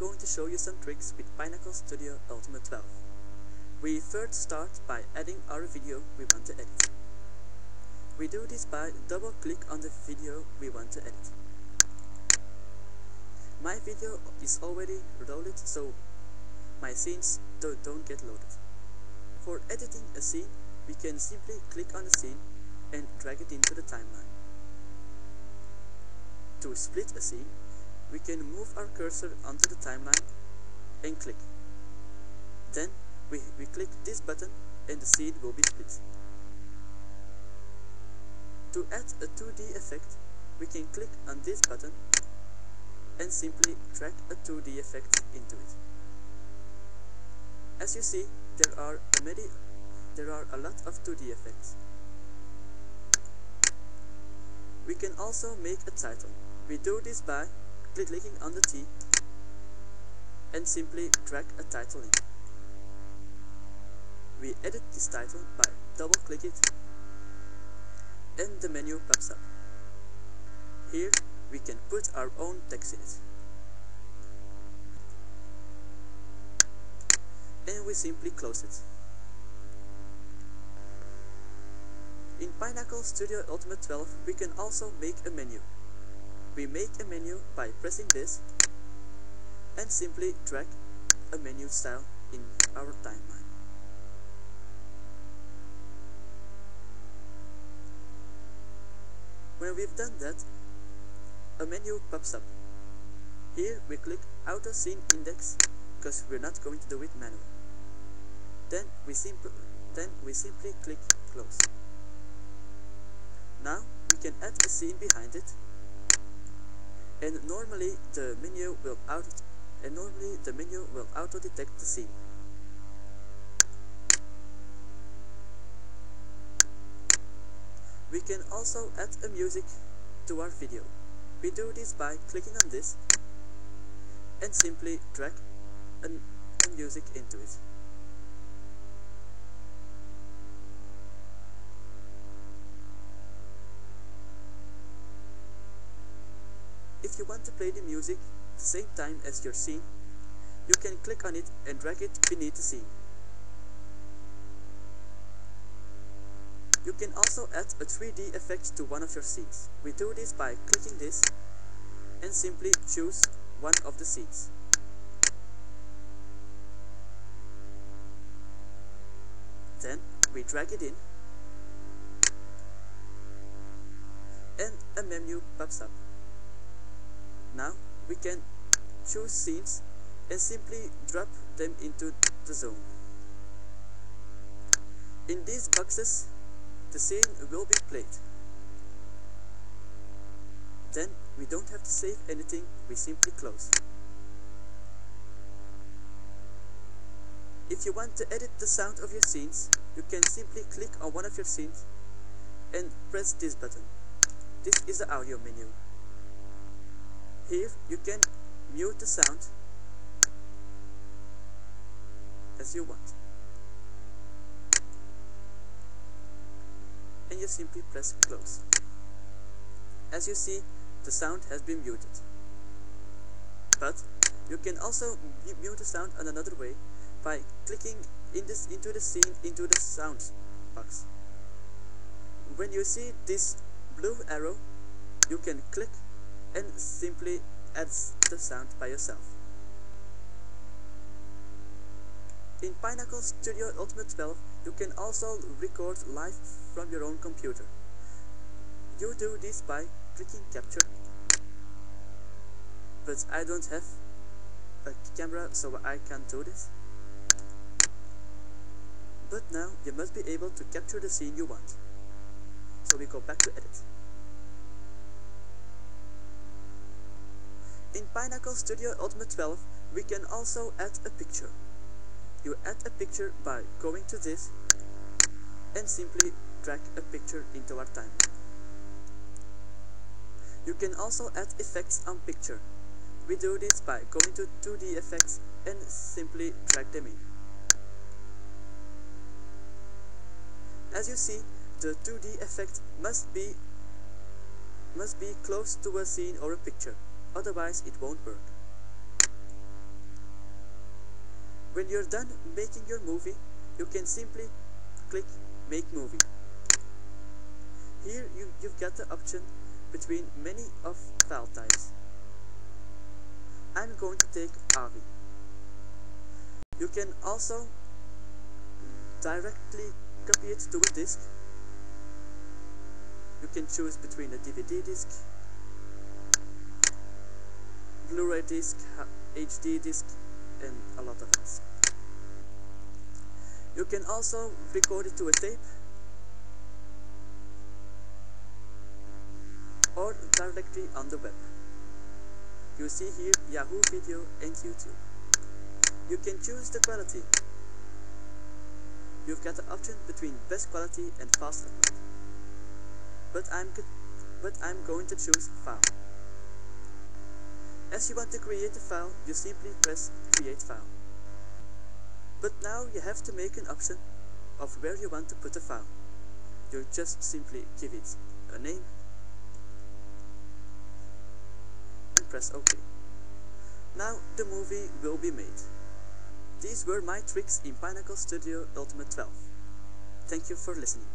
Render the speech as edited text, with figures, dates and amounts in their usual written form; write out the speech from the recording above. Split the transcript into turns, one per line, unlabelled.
going to show you some tricks with Pinnacle Studio Ultimate 12. We first start by adding our video we want to edit. We do this by double click on the video we want to edit. My video is already loaded, so my scenes don't get loaded. For editing a scene, we can simply click on the scene and drag it into the timeline. To split a scene, we can move our cursor onto the timeline and click. Then we click this button and the scene will be split. To add a 2D effect, we can click on this button and simply drag a 2D effect into it. As you see, there are a lot of 2D effects. We can also make a title. We do this by clicking on the T and simply drag a title in. We edit this title by double click it and the menu pops up. Here we can put our own text in it. And we simply close it. In Pinnacle Studio Ultimate 12 we can also make a menu. We make a menu by pressing this and simply drag a menu style in our timeline. When we've done that, a menu pops up. Here we click Auto Scene Index because we're not going to do it manually. Then we simply click Close. Now we can add a scene behind it, and normally the menu will auto detect the scene. We can also add a music to our video. We do this by clicking on this and simply drag a music into it. If you want to play the music at the same time as your scene, you can click on it and drag it beneath the scene. You can also add a 3D effect to one of your scenes. We do this by clicking this and simply choose one of the scenes. Then we drag it in and a menu pops up. Now we can choose scenes and simply drop them into the zone. In these boxes, the scene will be played. Then we don't have to save anything, we simply close. If you want to edit the sound of your scenes, you can simply click on one of your scenes and press this button. This is the audio menu. Here you can mute the sound as you want. And you simply press close. As you see, the sound has been muted. But you can also mute the sound in another way by clicking into the scene into the sound box. When you see this blue arrow, you can click and simply add the sound by yourself. In Pinnacle Studio Ultimate 12, you can also record live from your own computer. You do this by clicking Capture, but I don't have a camera so I can't do this. But now you must be able to capture the scene you want. So we go back to Edit. In Pinnacle Studio Ultimate 12, we can also add a picture. You add a picture by going to this and simply drag a picture into our timeline. You can also add effects on picture. We do this by going to 2D effects and simply drag them in. As you see, the 2D effect must be close to a scene or a picture, otherwise it won't work. When you're done making your movie, you can simply click Make Movie. Here you've got the option between many of file types. I'm going to take AVI. You can also directly copy it to a disk. You can choose between a DVD disc, Blu-ray disc, HD disc, and a lot of else. You can also record it to a tape or directly on the web. You see here Yahoo Video and YouTube. You can choose the quality. You've got the option between best quality and fast upload. But I'm going to choose file. As you want to create a file, you simply press Create File. But now you have to make an option of where you want to put the file. You just simply give it a name and press OK. Now the movie will be made. These were my tricks in Pinnacle Studio Ultimate 12. Thank you for listening.